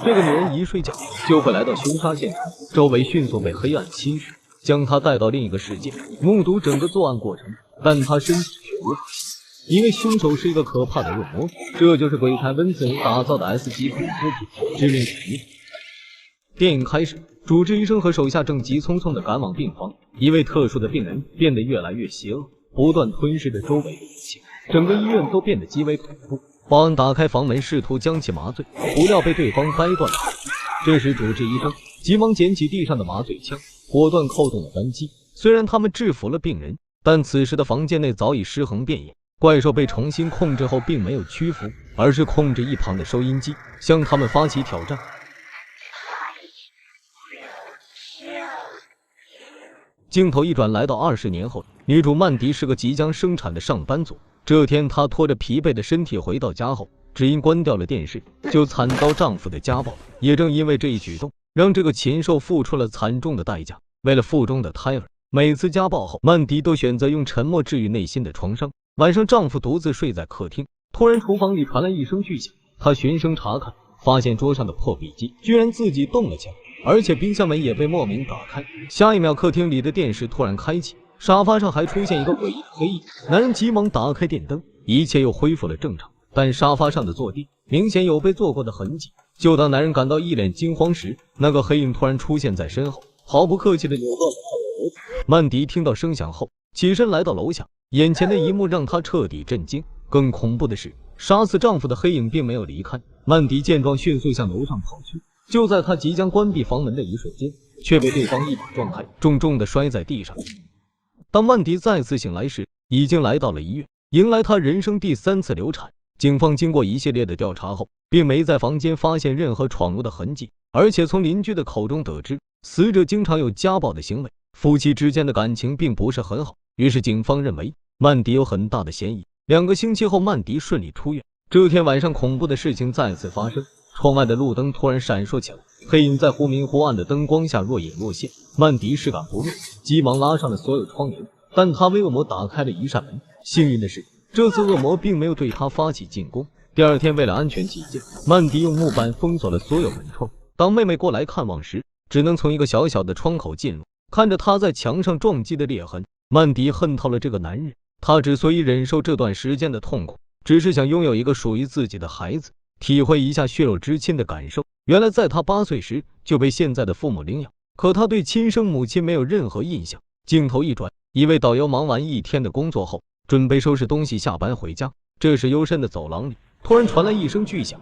这个女人一睡觉就会来到凶杀现场，周围迅速被黑暗侵蚀，将她带到另一个世界，目睹整个作案过程。但她身体却无法行动，因为凶手是一个可怕的恶魔。这就是鬼才温子仁打造的 S 级恐怖片《致命体》。电影开始，主治医生和手下正急匆匆地赶往病房，一位特殊的病人变得越来越邪恶，不断吞噬着周围的一切，整个医院都变得极为恐怖。保安打开房门，试图将其麻醉，不料被对方掰断了手臂。这时，主治医生急忙捡起地上的麻醉枪，果断扣动了扳机。虽然他们制服了病人，但此时的房间内早已尸横遍野。怪兽被重新控制后，并没有屈服，而是控制一旁的收音机，向他们发起挑战。镜头一转，来到20年后，女主曼迪是个即将生产的上班族。这天，她拖着疲惫的身体回到家后，只因关掉了电视，就惨遭丈夫的家暴。也正因为这一举动，让这个禽兽付出了惨重的代价。为了腹中的胎儿，每次家暴后，曼迪都选择用沉默治愈内心的创伤。晚上，丈夫独自睡在客厅，突然厨房里传来一声巨响，她循声查看，发现桌上的破壁机居然自己动了起来，而且冰箱门也被莫名打开。下一秒，客厅里的电视突然开启，沙发上还出现一个诡异的黑影。男人急忙打开电灯，一切又恢复了正常，但沙发上的坐垫明显有被做过的痕迹。就当男人感到一脸惊慌时，那个黑影突然出现在身后，毫不客气地扭断了他的脖子。曼迪听到声响后，起身来到楼下，眼前的一幕让她彻底震惊。更恐怖的是，杀死丈夫的黑影并没有离开。曼迪见状，迅速向楼上跑去。就在她即将关闭房门的一瞬间，却被对方一把撞开，重重地摔在地上。当曼迪再次醒来时，已经来到了医院，迎来她人生第3次流产。警方经过一系列的调查后，并没在房间发现任何闯入的痕迹，而且从邻居的口中得知，死者经常有家暴的行为，夫妻之间的感情并不是很好。于是警方认为曼迪有很大的嫌疑。2个星期后，曼迪顺利出院。这天晚上，恐怖的事情再次发生。窗外的路灯突然闪烁起来，黑影在忽明忽暗的灯光下若隐若现。曼迪适感不妙，急忙拉上了所有窗帘，但他为恶魔打开了一扇门。幸运的是，这次恶魔并没有对他发起进攻。第二天，为了安全起见，曼迪用木板封锁了所有门窗。当妹妹过来看望时，只能从一个小小的窗口进入。看着他在墙上撞击的裂痕，曼迪恨透了这个男人。他之所以忍受这段时间的痛苦，只是想拥有一个属于自己的孩子，体会一下血肉之亲的感受。原来在他8岁时就被现在的父母领养，可他对亲生母亲没有任何印象。镜头一转，一位导游忙完一天的工作后，准备收拾东西下班回家。这时，幽深的走廊里突然传来一声巨响。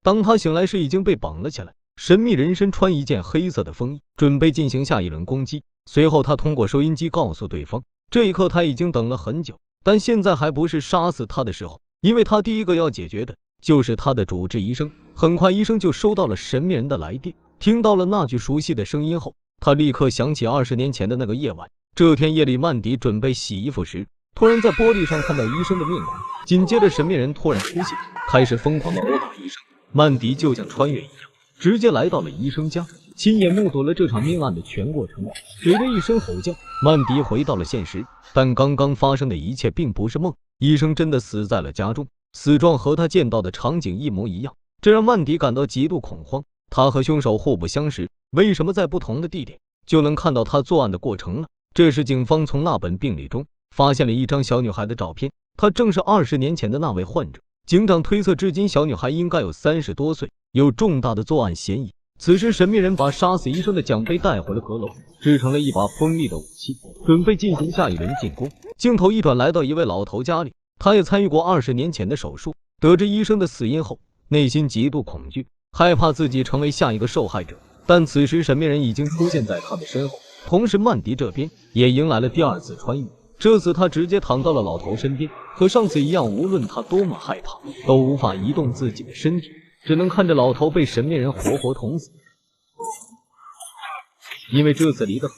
当他醒来时，已经被绑了起来。神秘人身穿一件黑色的风衣，准备进行下一轮攻击。随后，他通过收音机告诉对方，这一刻他已经等了很久，但现在还不是杀死他的时候，因为他第一个要解决的就是他的主治医生。很快，医生就收到了神秘人的来电。听到了那句熟悉的声音后，他立刻想起20年前的那个夜晚。这天夜里，曼迪准备洗衣服时，突然在玻璃上看到医生的面孔。紧接着，神秘人突然出现，开始疯狂地殴打医生。曼迪就像穿越一样，直接来到了医生家，亲眼目睹了这场命案的全过程。随着一声吼叫，曼迪回到了现实，但刚刚发生的一切并不是梦，医生真的死在了家中，死状和他见到的场景一模一样，这让曼迪感到极度恐慌。他和凶手互不相识，为什么在不同的地点就能看到他作案的过程呢？这时，警方从那本病历中发现了一张小女孩的照片，她正是20年前的那位患者。警长推测，至今小女孩应该有30多岁，有重大的作案嫌疑。此时，神秘人把杀死医生的奖杯带回了阁楼，制成了一把锋利的武器，准备进行下一轮进攻。镜头一转，来到一位老头家里，他也参与过20年前的手术。得知医生的死因后，内心极度恐惧，害怕自己成为下一个受害者。但此时，神秘人已经出现在他的身后，同时曼迪这边也迎来了第2次穿越。这次他直接躺到了老头身边，和上次一样，无论他多么害怕，都无法移动自己的身体，只能看着老头被神秘人活活捅死。因为这次离得很，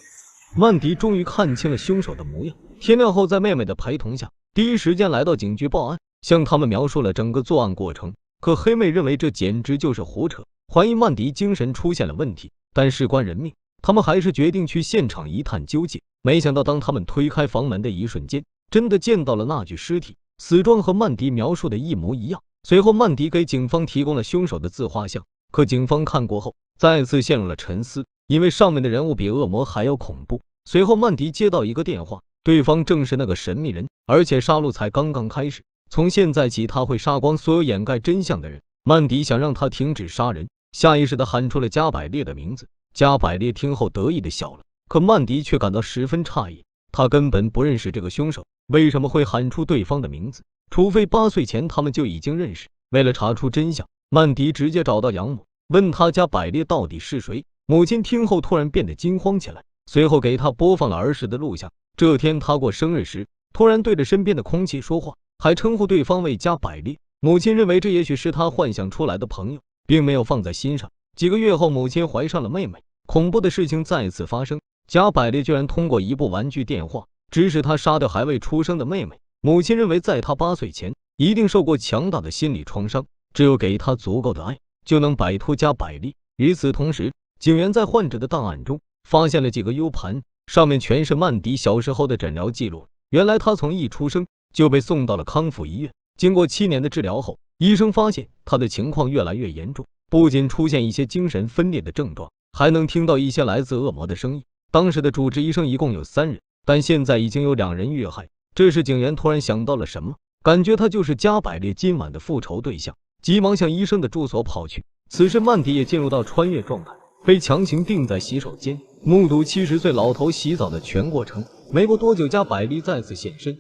曼迪终于看清了凶手的模样。天亮后，在妹妹的陪同下，第一时间来到警局报案，向他们描述了整个作案过程。可黑妹认为这简直就是胡扯，怀疑曼迪精神出现了问题。但事关人命，他们还是决定去现场一探究竟。没想到当他们推开房门的一瞬间，真的见到了那具尸体，死状和曼迪描述的一模一样。随后曼迪给警方提供了凶手的自画像，可警方看过后再次陷入了沉思，因为上面的人物比恶魔还要恐怖。随后曼迪接到一个电话，对方正是那个神秘人，而且杀戮才刚刚开始，从现在起他会杀光所有掩盖真相的人。曼迪想让他停止杀人，下意识地喊出了加百列的名字。加百列听后得意地笑了，可曼迪却感到十分诧异，他根本不认识这个凶手，为什么会喊出对方的名字？除非8岁前他们就已经认识。为了查出真相，曼迪直接找到养母，问他加百列到底是谁。母亲听后突然变得惊慌起来，随后给他播放了儿时的录像。这天他过生日时，突然对着身边的空气说话，还称呼对方为加百列。母亲认为这也许是他幻想出来的朋友，并没有放在心上。几个月后，母亲怀上了妹妹。恐怖的事情再次发生，加百列居然通过一部玩具电话指使他杀掉还未出生的妹妹。母亲认为在他8岁前一定受过强大的心理创伤，只有给他足够的爱，就能摆脱加百列。与此同时，警员在患者的档案中发现了几个 U 盘，上面全是曼迪小时候的诊疗记录。原来他从一出生就被送到了康复医院，经过7年的治疗后，医生发现他的情况越来越严重，不仅出现一些精神分裂的症状，还能听到一些来自恶魔的声音。当时的主治医生一共有3人，但现在已经有2人遇害。这时警员突然想到了什么，感觉他就是加百列今晚的复仇对象，急忙向医生的住所跑去。此时曼迪也进入到穿越状态，被强行定在洗手间，目睹70岁老头洗澡的全过程。没过多久，加百列再次现身。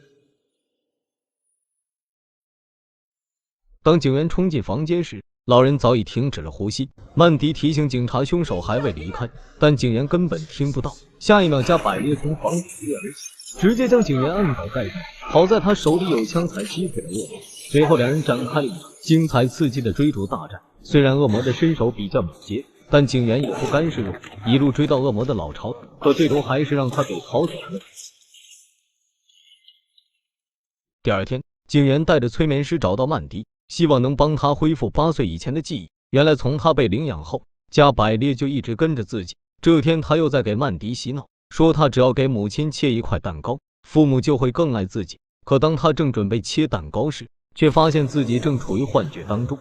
当警员冲进房间时，老人早已停止了呼吸。曼迪提醒警察凶手还未离开，但警员根本听不到。下一秒，加百列从房里一跃而起，直接将警员按倒在地。好在他手里有枪，才击退了恶魔。随后2人展开了一场精彩刺激的追逐大战。虽然恶魔的身手比较敏捷，但警员也不甘示弱，一路追到恶魔的老巢，可最终还是让他给逃走了。第二天，警员带着催眠师找到曼迪，希望能帮他恢复8岁以前的记忆。原来从他被领养后，加百列就一直跟着自己。这天他又在给曼迪洗脑，说他只要给母亲切一块蛋糕，父母就会更爱自己。可当他正准备切蛋糕时，却发现自己正处于幻觉当中，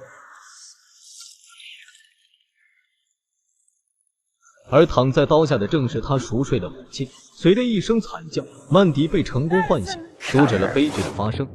而躺在刀下的正是他熟睡的母亲。随着一声惨叫，曼迪被成功唤醒，阻止了悲剧的发生。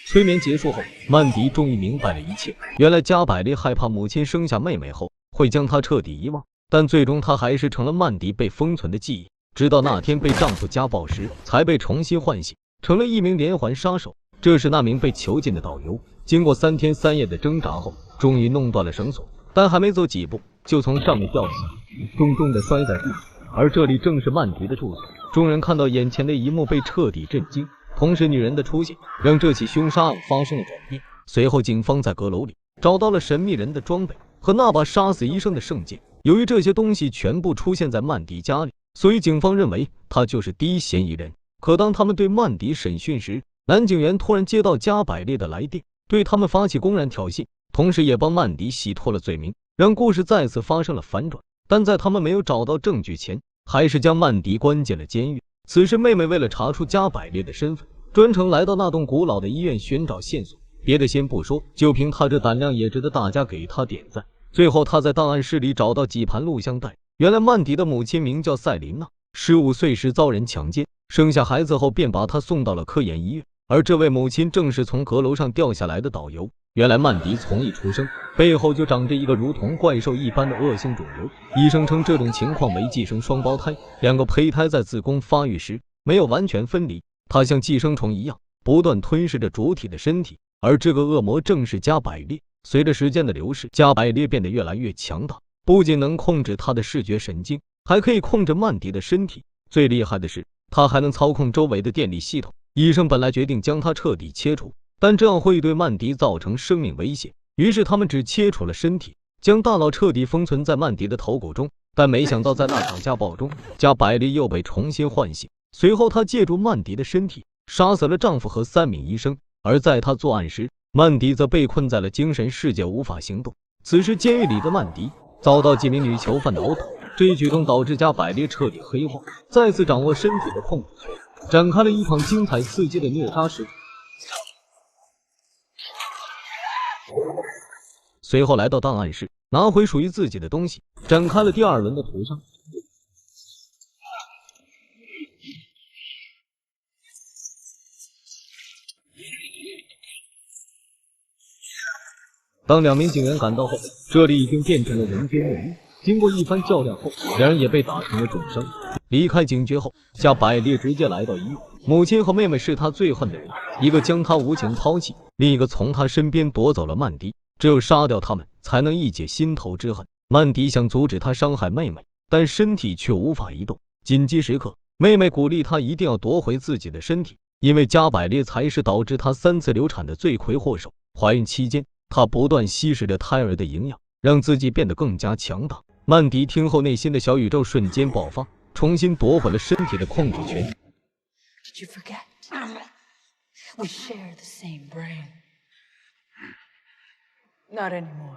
催眠结束后，曼迪终于明白了一切。原来加百列害怕母亲生下妹妹后会将她彻底遗忘，但最终她还是成了曼迪被封存的记忆。直到那天被丈夫家暴时，才被重新唤醒，成了一名连环杀手。这是那名被囚禁的导游，经过3天3夜的挣扎后，终于弄断了绳索，但还没走几步，就从上面掉下来，重重的摔在地上。而这里正是曼迪的住所。众人看到眼前的一幕，被彻底震惊。同时女人的出现让这起凶杀案发生了转变。随后警方在阁楼里找到了神秘人的装备和那把杀死医生的圣剑。由于这些东西全部出现在曼迪家里，所以警方认为他就是第一嫌疑人。可当他们对曼迪审讯时，男警员突然接到加百列的来电，对他们发起公然挑衅，同时也帮曼迪洗脱了罪名，让故事再次发生了反转。但在他们没有找到证据前，还是将曼迪关进了监狱。此时妹妹为了查出加百列的身份，专程来到那栋古老的医院寻找线索。别的先不说，就凭她这胆量也值得大家给她点赞。最后她在档案室里找到几盘录像带，原来曼迪的母亲名叫赛琳娜，15岁时遭人强奸，生下孩子后便把她送到了科研医院。而这位母亲正是从阁楼上掉下来的导游。原来曼迪从一出生背后就长着一个如同怪兽一般的恶性肿瘤，医生称这种情况为寄生双胞胎，2个胚胎在子宫发育时没有完全分离，它像寄生虫一样不断吞噬着主体的身体。而这个恶魔正是加百列。随着时间的流逝，加百列变得越来越强大，不仅能控制他的视觉神经，还可以控制曼迪的身体。最厉害的是，他还能操控周围的电力系统。医生本来决定将他彻底切除，但这样会对曼迪造成生命危险，于是他们只切除了身体，将大脑彻底封存在曼迪的头骨中。但没想到在那场家暴中，加百列又被重新唤醒。随后他借助曼迪的身体杀死了丈夫和3名医生。而在他作案时，曼迪则被困在了精神世界，无法行动。此时监狱里的曼迪遭到几名女囚犯的殴打，这一举动导致加百列彻底黑化，再次掌握身体的控制权，展开了一场精彩刺激的虐杀史。随后来到档案室，拿回属于自己的东西，展开了第二轮的屠杀。当2名警员赶到后，这里已经变成了人间炼狱。经过一番较量后，两人也被打成了重伤。离开警局后，加百列直接来到医院。母亲和妹妹是他最恨的人，一个将他无情抛弃，另一个从他身边夺走了曼迪。只有杀掉他们，才能一解心头之恨。曼迪想阻止他伤害妹妹，但身体却无法移动。紧急时刻，妹妹鼓励他一定要夺回自己的身体，因为加百列才是导致他3次流产的罪魁祸首。怀孕期间，他不断吸食着胎儿的营养，让自己变得更加强大。曼迪听后，内心的小宇宙瞬间爆发，重新夺回了身体的控制权。Did you forget? We share the same brain. Not anymore.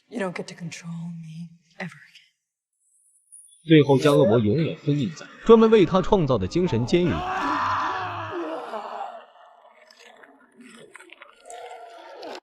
You don't get to control me ever again. 最后将恶魔永远封印在专门为他创造的精神监狱里。